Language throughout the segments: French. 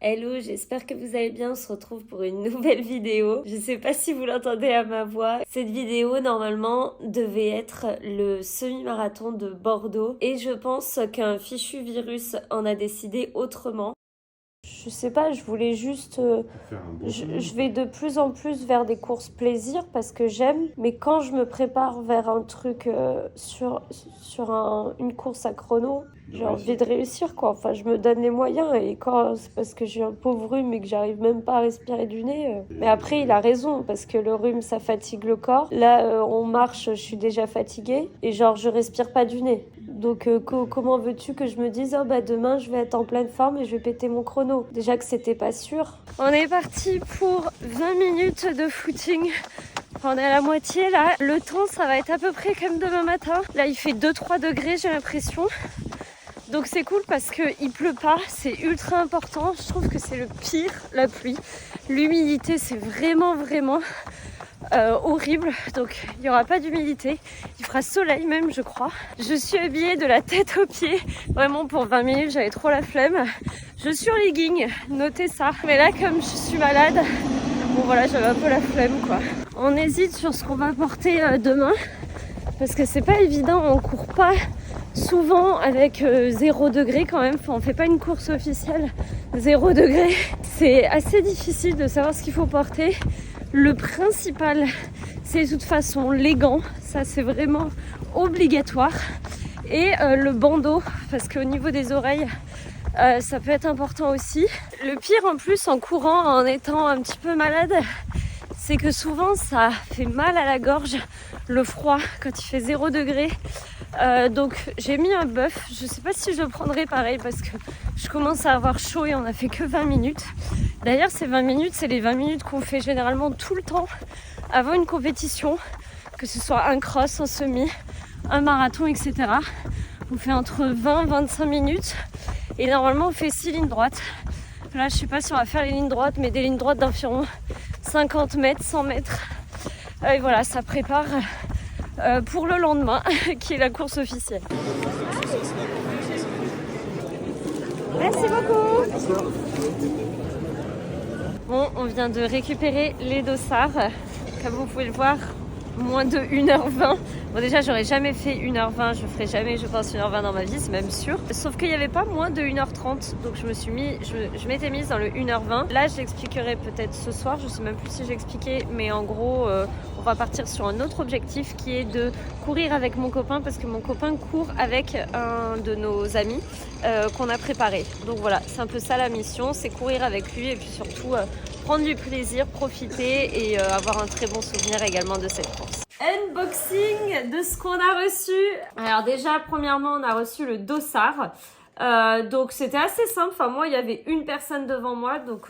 Hello, j'espère que vous allez bien. On se retrouve pour une nouvelle vidéo. Je sais pas si vous l'entendez à ma voix. Cette vidéo, normalement, devait être le semi-marathon de Bordeaux. Et je pense qu'un fichu virus en a décidé autrement. Je sais pas, je voulais juste... je vais de plus en plus vers des courses plaisir parce que j'aime. Mais quand je me prépare vers un truc sur une course à chrono, j'ai envie de réussir quoi. Enfin, je me donne les moyens et quand c'est parce que j'ai un pauvre rhume et que j'arrive même pas à respirer du nez. Mais après, il a raison parce que le rhume ça fatigue le corps. Là, on marche, je suis déjà fatiguée et genre je respire pas du nez. Donc comment veux-tu que je me dise oh bah demain je vais être en pleine forme et je vais péter mon chrono. Déjà que c'était pas sûr. On est parti pour 20 minutes de footing. Enfin, on est à la moitié là. Le temps ça va être à peu près comme demain matin. Là il fait 2-3 degrés j'ai l'impression. Donc c'est cool parce qu'il pleut pas, c'est ultra important. Je trouve que c'est le pire, la pluie. L'humidité c'est vraiment horrible, donc il n'y aura pas d'humidité, il fera soleil même je crois. Je suis habillée de la tête aux pieds, vraiment pour 20 minutes j'avais trop la flemme. Je suis en legging, notez ça. Mais là comme je suis malade, bon voilà j'avais un peu la flemme quoi. On hésite sur ce qu'on va porter demain, parce que c'est pas évident, on court pas souvent avec 0 degré quand même, enfin, on fait pas une course officielle 0 degré. C'est assez difficile de savoir ce qu'il faut porter. Le principal, c'est de toute façon les gants, ça c'est vraiment obligatoire. Et le bandeau, parce qu'au niveau des oreilles, ça peut être important aussi. Le pire en plus en courant, en étant un petit peu malade, c'est que souvent ça fait mal à la gorge, le froid, quand il fait 0 degré. Donc j'ai mis un buff, je sais pas si je le prendrai pareil parce que je commence à avoir chaud et on a fait que 20 minutes. D'ailleurs ces 20 minutes, c'est les 20 minutes qu'on fait généralement tout le temps avant une compétition, que ce soit un cross, un semi, un marathon, etc. On fait entre 20 et 25 minutes et normalement on fait 6 lignes droites. Là je sais pas si on va faire les lignes droites, mais des lignes droites d'environ 50 mètres, 100 mètres. Et voilà, ça prépare pour le lendemain, qui est la course officielle. Merci beaucoup. Bon, on vient de récupérer les dossards. Comme vous pouvez le voir, moins de 1h20. Bon déjà j'aurais jamais fait 1h20, je ferai jamais je pense 1h20 dans ma vie, c'est même sûr. Sauf qu'il n'y avait pas moins de 1h30, donc je m'étais mise dans le 1h20. Là je l'expliquerai peut-être ce soir, je sais même plus si j'ai expliqué, mais en gros on va partir sur un autre objectif qui est de courir avec mon copain, parce que mon copain court avec un de nos amis qu'on a préparé. Donc voilà, c'est un peu ça la mission, c'est courir avec lui et puis surtout prendre du plaisir, profiter et avoir un très bon souvenir également de cette course. Unboxing de ce qu'on a reçu. Alors déjà, premièrement, on a reçu le dossard. Donc c'était assez simple. Enfin moi, il y avait une personne devant moi, donc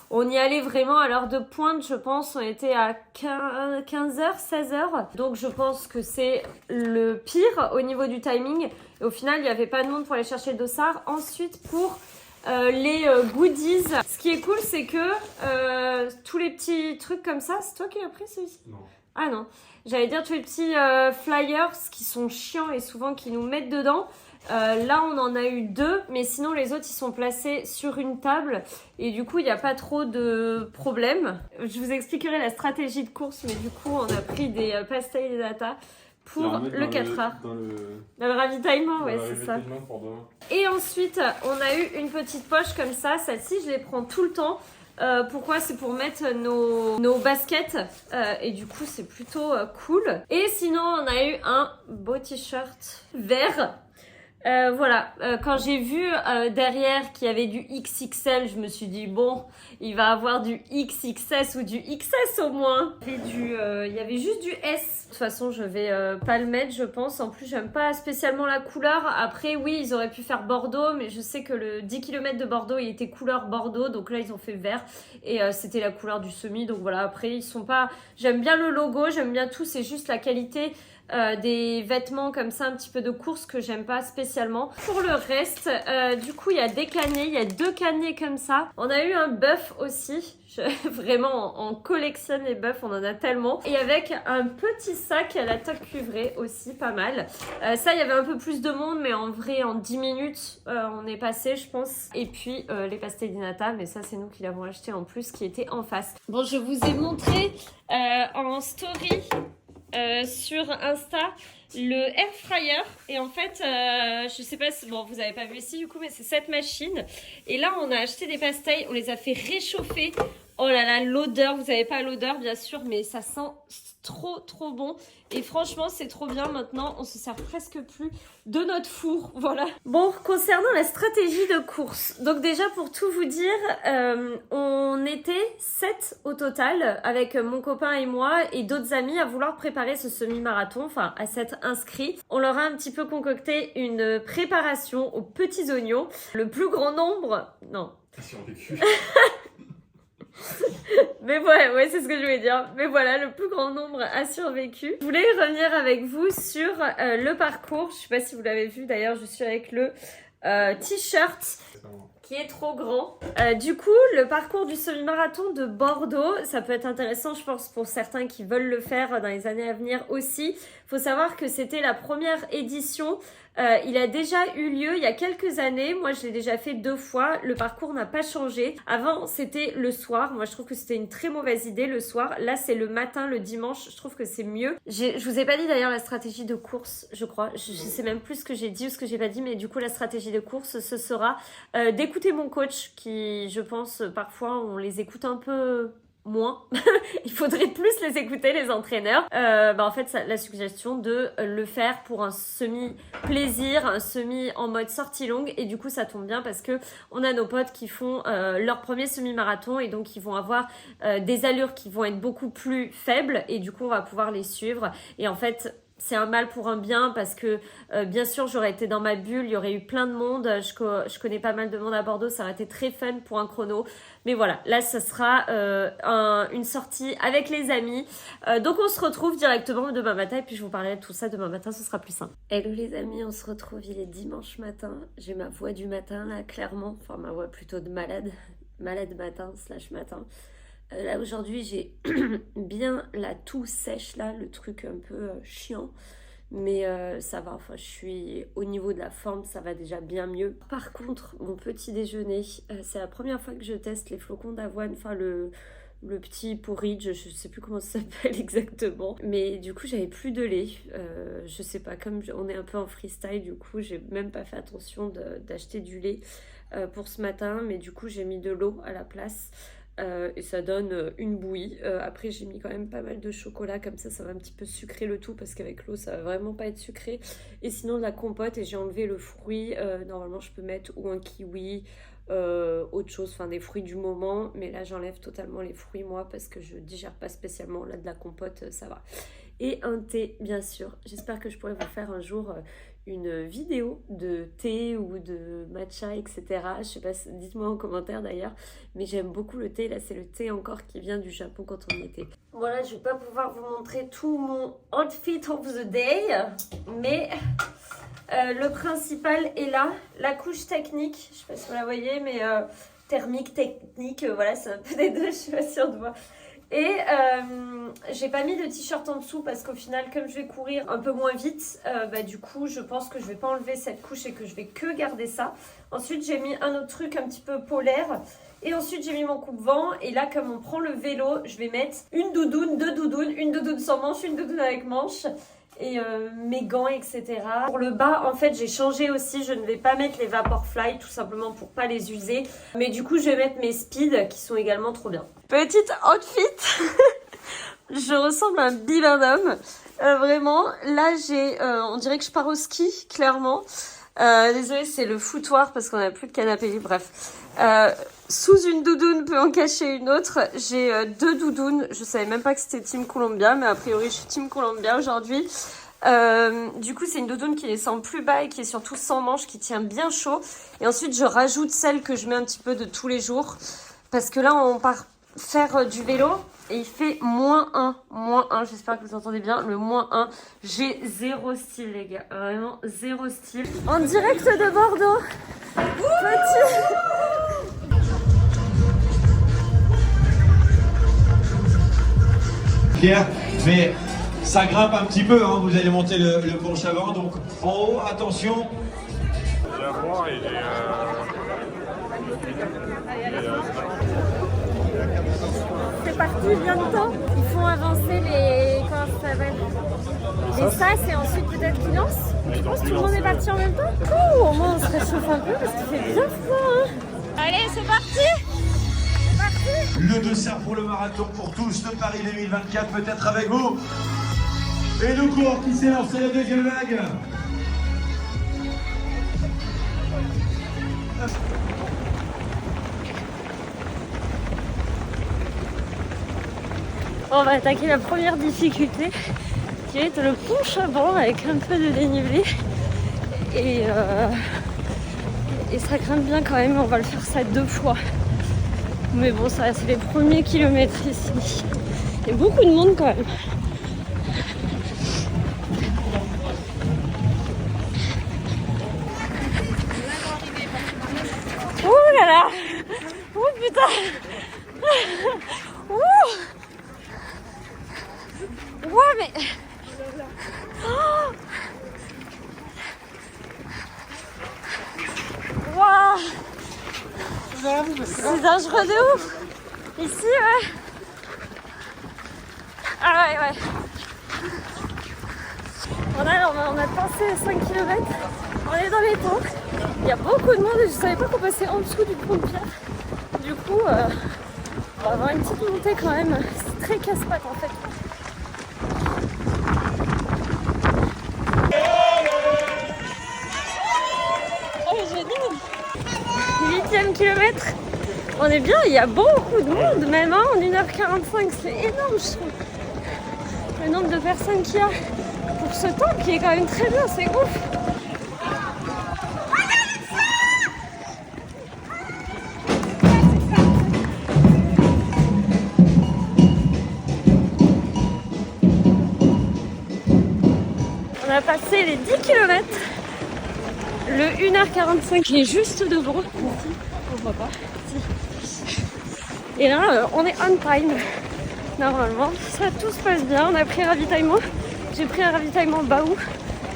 on y allait vraiment à l'heure de pointe, je pense. On était à 15h, 16h. Donc je pense que c'est le pire au niveau du timing. Et au final, il n'y avait pas de monde pour aller chercher le dossard. Ensuite, pour les goodies, ce qui est cool, c'est que tous les petits trucs comme ça, c'est toi qui l'as pris celui-ci ? Non. Ah non, j'allais dire tous les petits flyers qui sont chiants et souvent qui nous mettent dedans. Là on en a eu 2, mais sinon les autres ils sont placés sur une table et du coup il n'y a pas trop de problèmes. Je vous expliquerai la stratégie de course, mais du coup on a pris des pastilles de data pour le 4h. Dans le ravitaillement, ouais, c'est ça. Et ensuite on a eu une petite poche comme ça, celle-ci je les prends tout le temps. Pourquoi? C'est pour mettre nos baskets et du coup c'est plutôt cool. Et sinon on a eu un beau t-shirt vert. Voilà, quand j'ai vu derrière qu'il y avait du XXL, je me suis dit bon, il va avoir du XXS ou du XS au moins. Il y avait juste du S. De toute façon, je vais pas le mettre, je pense. En plus, j'aime pas spécialement la couleur. Après, oui, ils auraient pu faire Bordeaux, mais je sais que le 10 km de Bordeaux, il était couleur Bordeaux, donc là, ils ont fait vert. Et c'était la couleur du semi, donc voilà. Après, ils sont pas... J'aime bien le logo, j'aime bien tout, c'est juste la qualité des vêtements comme ça, un petit peu de course que j'aime pas spécialement. Pour le reste, du coup, il y a des caniers, il y a 2 caniers comme ça. On a eu un bœuf aussi. Vraiment, on collectionne les bœufs, on en a tellement. Et avec un petit sac à la toque cuivrée aussi, pas mal. Ça, il y avait un peu plus de monde, mais en vrai, en 10 minutes, on est passé, je pense. Et puis, les pastéis di nata, mais ça, c'est nous qui l'avons acheté en plus, qui était en face. Bon, je vous ai montré en story sur Insta le air fryer et en fait je sais pas si bon vous avez pas vu ici du coup mais c'est cette machine et là on a acheté des pastilles, on les a fait réchauffer. Oh là là, l'odeur, vous avez pas l'odeur bien sûr, mais ça sent trop bon. Et franchement, c'est trop bien maintenant, on se sert presque plus de notre four, voilà. Bon, concernant la stratégie de course, donc déjà pour tout vous dire, on était 7 au total, avec mon copain et moi, et d'autres amis à vouloir préparer ce semi-marathon, enfin à s'être inscrits. On leur a un petit peu concocté une préparation aux petits oignons. Le plus grand nombre... Non. T'as survécu. Mais ouais, c'est ce que je voulais dire. Mais voilà, le plus grand nombre a survécu. Je voulais revenir avec vous sur le parcours. Je sais pas si vous l'avez vu, d'ailleurs, je suis avec le t-shirt qui est trop grand. Du coup, le parcours du semi-marathon de Bordeaux, ça peut être intéressant, je pense, pour certains qui veulent le faire dans les années à venir aussi. Faut savoir que c'était la première édition. Il a déjà eu lieu il y a quelques années. Moi, je l'ai déjà fait 2 fois. Le parcours n'a pas changé. Avant, c'était le soir. Moi, je trouve que c'était une très mauvaise idée le soir. Là, c'est le matin, le dimanche. Je trouve que c'est mieux. Je vous ai pas dit d'ailleurs la stratégie de course, je crois. Je sais même plus ce que j'ai dit ou ce que j'ai pas dit. Mais du coup, la stratégie de course, ce sera d'écouter mon coach qui, je pense, parfois, on les écoute un peu... moins. Il faudrait plus les écouter, les entraîneurs. En fait, la suggestion de le faire pour un semi-plaisir, un semi en mode sortie longue. Et du coup, ça tombe bien parce que on a nos potes qui font leur premier semi-marathon et donc ils vont avoir des allures qui vont être beaucoup plus faibles et du coup, on va pouvoir les suivre. Et en fait... c'est un mal pour un bien parce que bien sûr j'aurais été dans ma bulle, il y aurait eu plein de monde, je connais pas mal de monde à Bordeaux, ça aurait été très fun pour un chrono. Mais voilà, là ce sera une sortie avec les amis. Donc on se retrouve directement demain matin et puis je vous parlerai de tout ça demain matin, ce sera plus simple. Hello les amis, on se retrouve, il est dimanche matin. J'ai ma voix du matin là clairement, enfin ma voix plutôt de malade matin / matin. Là aujourd'hui j'ai bien la toux sèche là, le truc un peu chiant, mais ça va, enfin je suis au niveau de la forme, ça va déjà bien mieux. Par contre mon petit déjeuner, c'est la première fois que je teste les flocons d'avoine, enfin le petit porridge, je sais plus comment ça s'appelle exactement, mais du coup j'avais plus de lait, je sais pas, comme on est un peu en freestyle, du coup j'ai même pas fait attention d'acheter du lait pour ce matin, mais du coup j'ai mis de l'eau à la place. Et ça donne une bouillie. Après j'ai mis quand même pas mal de chocolat, comme ça va un petit peu sucrer le tout parce qu'avec l'eau ça va vraiment pas être sucré. Et sinon de la compote, et j'ai enlevé le fruit. Normalement je peux mettre ou un kiwi, autre chose, enfin des fruits du moment, mais là j'enlève totalement les fruits moi parce que je digère pas spécialement. Là de la compote ça va. Et un thé bien sûr. J'espère que je pourrai vous faire un jour une vidéo de thé ou de matcha, etc. Je sais pas, dites-moi en commentaire d'ailleurs, mais j'aime beaucoup le thé. Là c'est le thé encore qui vient du Japon quand on y était. Voilà, je vais pas pouvoir vous montrer tout mon outfit of the day, mais le principal est là. La couche technique, je sais pas si vous la voyez, mais thermique, technique, voilà, c'est un peu des deux, je sais pas si on voit. Et j'ai pas mis de t-shirt en dessous parce qu'au final, comme je vais courir un peu moins vite, du coup, je pense que je vais pas enlever cette couche et que je vais que garder ça. Ensuite, j'ai mis un autre truc un petit peu polaire. Et ensuite, j'ai mis mon coupe-vent. Et là, comme on prend le vélo, je vais mettre une doudoune, 2 doudounes, une doudoune sans manche, une doudoune avec manche. Et mes gants, etc. Pour le bas, en fait, j'ai changé aussi. Je ne vais pas mettre les Vaporfly, tout simplement pour pas les user. Mais du coup, je vais mettre mes Speed, qui sont également trop bien. Petite outfit. Je ressemble à un bibendum. Vraiment, là, on dirait que je pars au ski, clairement. Désolée, c'est le foutoir parce qu'on n'a plus de canapé. Bref. Sous une doudoune peut en cacher une autre. J'ai 2 doudounes. Je savais même pas que c'était Team Columbia, mais a priori je suis Team Columbia aujourd'hui. Du coup c'est une doudoune qui descend plus bas et qui est surtout sans manches, qui tient bien chaud. Et ensuite je rajoute celle que je mets un petit peu de tous les jours. Parce que là on part faire du vélo et il fait -1. -1, j'espère que vous entendez bien, le -1. J'ai zéro style les gars, vraiment zéro style. En direct de Bordeaux. Petit. Pierre, mais ça grimpe un petit peu, hein. Vous allez monter le Pont-Chavant, donc en haut, attention. C'est parti bientôt. Ils font avancer les... Comment ça s'appelle? Les sas et ensuite peut-être qu'ils lancent. Je pense que tout le monde est parti en même temps. Oh, au moins on se réchauffe un peu parce qu'il fait bien froid. Hein. Allez, c'est parti. Le dossard pour le marathon pour tous de Paris 2024, peut-être avec vous. Et le cours qui s'est lancé la deuxième vague. On va attaquer la première difficulté qui est le Pont-Chavant avec un peu de dénivelé. Et ça grimpe bien quand même, on va le faire ça 2 fois. Mais bon, ça c'est les premiers kilomètres ici. Il y a beaucoup de monde quand même. Ouh là là! Ouh putain! Ouh! Ouais mais... Oh! Wow! C'est dangereux de ouf! Ici, ouais! Ah ouais. On a passé 5 km, on est dans les temps. Il y a beaucoup de monde et je savais pas qu'on passait en dessous du pont de pierre. Du coup, on va avoir une petite montée quand même. C'est très casse-pattes en fait. Oh génial! 8e kilomètre. On est bien, il y a beaucoup de monde, même hein, en 1h45, c'est énorme je trouve. Le nombre de personnes qu'il y a pour ce temps qui est quand même très bien, c'est ouf. On a passé les 10 km, le 1h45 qui est juste devant, ici, on voit pas. Et là, on est on time. Normalement, ça tout se passe bien. On a pris un ravitaillement. J'ai pris un ravitaillement Baou.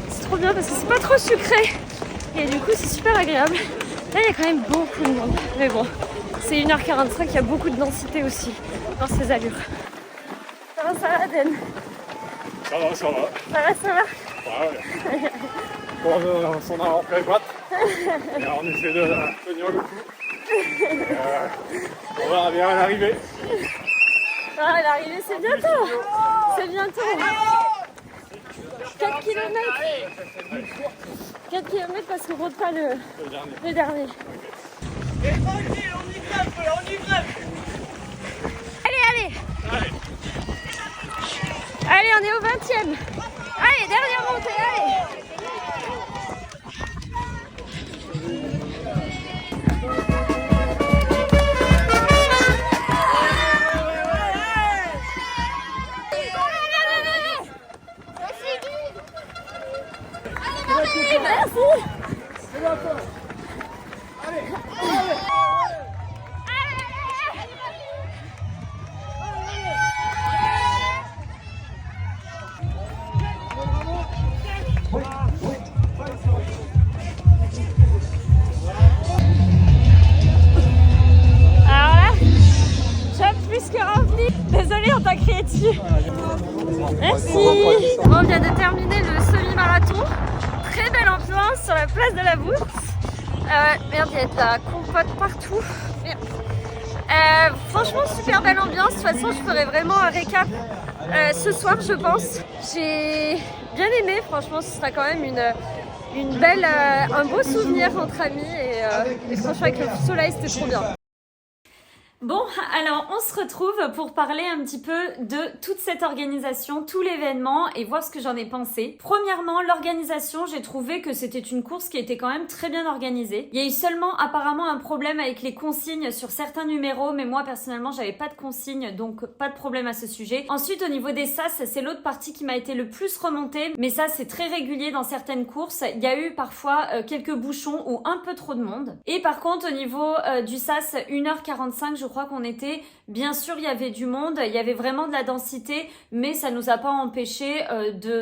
C'est trop bien parce que c'est pas trop sucré. Et du coup, c'est super agréable. Là, il y a quand même beaucoup de monde. Mais bon, c'est 1h45. Il y a beaucoup de densité aussi dans ces allures. Ça va, Den? Ça va. Ça va. Ouais. Bon, on s'en a en plein patte. Et on essaie de tenir le coup. On verra bien à l'arrivée. Ah, l'arrivée, c'est bientôt. C'est bientôt. 4 km. 4 km parce qu'on ne compte pas le dernier. Et tranquille, on y grimpe. Allez. Allez, on est au 20e. Allez, dernière montée, allez. Merci. Alors là, job plus que rempli. Désolée, on t'a crié dessus. Merci. On vient de terminer le semi-marathon. Très belle ambiance sur la place de la Bourse. Merde, il y a de la compote partout. Franchement, super belle ambiance. De toute façon, je ferai vraiment un récap ce soir, je pense. J'ai bien aimé. Franchement, ce sera quand même une belle, un beau souvenir entre amis. Et franchement, avec le soleil, c'était trop bien. Bon, alors on se retrouve pour parler un petit peu de toute cette organisation, tout l'événement et voir ce que j'en ai pensé. Premièrement, l'organisation, j'ai trouvé que c'était une course qui était quand même très bien organisée. Il y a eu seulement apparemment un problème avec les consignes sur certains numéros, mais moi personnellement j'avais pas de consignes, donc pas de problème à ce sujet. Ensuite, au niveau des sas, c'est l'autre partie qui m'a été le plus remontée, mais ça c'est très régulier dans certaines courses. Il y a eu parfois quelques bouchons ou un peu trop de monde. Et par contre, au niveau du sas, 1h45, je crois qu'on était, bien sûr il y avait du monde, il y avait vraiment de la densité, mais ça nous a pas empêché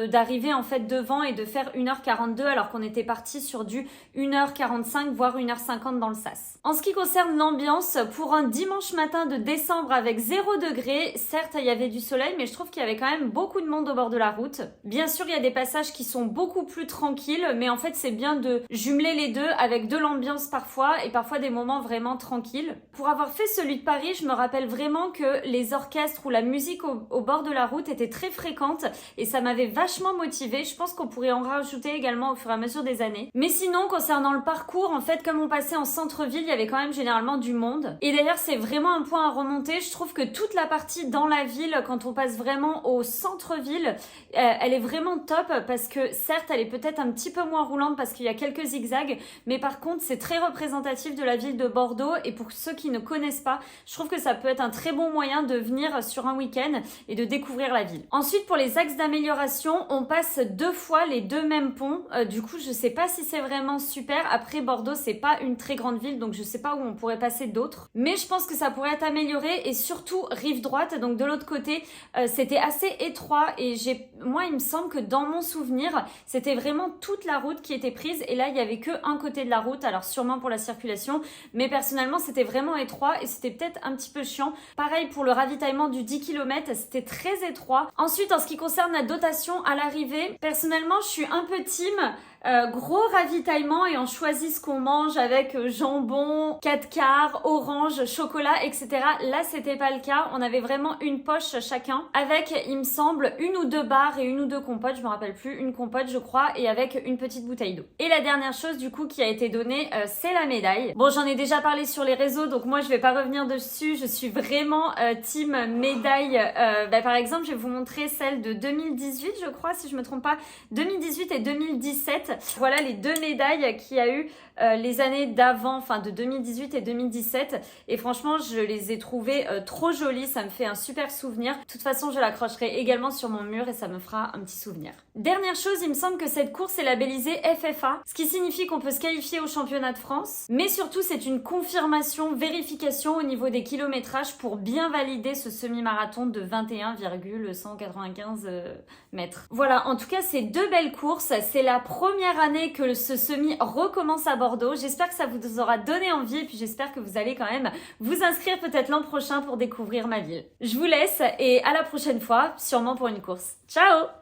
d'arriver en fait devant et de faire 1h42 alors qu'on était parti sur du 1h45 voire 1h50 dans le sas. En ce qui concerne l'ambiance, pour un dimanche matin de décembre avec 0 degré, certes il y avait du soleil, mais je trouve qu'il y avait quand même beaucoup de monde au bord de la route. Bien sûr il y a des passages qui sont beaucoup plus tranquilles, mais en fait c'est bien de jumeler les deux avec de l'ambiance parfois et parfois des moments vraiment tranquilles. Pour avoir fait celui de Paris, je me rappelle vraiment que les orchestres ou la musique au bord de la route étaient très fréquentes et ça m'avait vachement motivée. Je pense qu'on pourrait en rajouter également au fur et à mesure des années. Mais sinon, concernant le parcours, en fait, comme on passait en centre-ville, il y avait quand même généralement du monde. Et d'ailleurs, c'est vraiment un point à remonter. Je trouve que toute la partie dans la ville, quand on passe vraiment au centre-ville, elle est vraiment top parce que certes, elle est peut-être un petit peu moins roulante parce qu'il y a quelques zigzags, mais par contre, c'est très représentatif de la ville de Bordeaux et pour ceux qui ne connaissent pas, je trouve que ça peut être un très bon moyen de venir sur un week-end et de découvrir la ville. Ensuite, pour les axes d'amélioration, on passe 2 fois les 2 mêmes ponts. Du coup, je sais pas si c'est vraiment super. Après, Bordeaux, c'est pas une très grande ville, donc je sais pas où on pourrait passer d'autres. Mais je pense que ça pourrait être amélioré et surtout rive droite, donc de l'autre côté, c'était assez étroit et moi, il me semble que dans mon souvenir, c'était vraiment toute la route qui était prise et là, il y avait que un côté de la route, alors sûrement pour la circulation, mais personnellement, c'était vraiment étroit et c'était peut-être un petit peu chiant. Pareil pour le ravitaillement du 10 km, c'était très étroit. Ensuite, en ce qui concerne la dotation à l'arrivée, personnellement, je suis un peu team gros ravitaillement et on choisit ce qu'on mange avec jambon, 4 quarts, orange, chocolat, etc. Là, c'était pas le cas. On avait vraiment une poche chacun avec, il me semble, 1 ou 2 barres et 1 ou 2 compotes, je me rappelle plus, une compote je crois, et avec une petite bouteille d'eau. Et la dernière chose du coup qui a été donnée, c'est la médaille. Bon, j'en ai déjà parlé sur les réseaux, donc moi je vais pas revenir dessus. Je suis vraiment team médaille. Par exemple, je vais vous montrer celle de 2018, je crois, si je me trompe pas, 2018 et 2017. Voilà les 2 médailles qu'il y a eu les années d'avant, enfin de 2018 et 2017. Et franchement, je les ai trouvées trop jolies. Ça me fait un super souvenir. De toute façon, je l'accrocherai également sur mon mur et ça me fera un petit souvenir. Dernière chose, il me semble que cette course est labellisée FFA, ce qui signifie qu'on peut se qualifier au championnat de France. Mais surtout, c'est une confirmation, vérification au niveau des kilométrages pour bien valider ce semi-marathon de 21,195 mètres. Voilà, en tout cas, c'est 2 belles courses. C'est la première année que ce semi recommence à Bordeaux. J'espère que ça vous aura donné envie et puis j'espère que vous allez quand même vous inscrire peut-être l'an prochain pour découvrir ma ville. Je vous laisse et à la prochaine fois, sûrement pour une course. Ciao!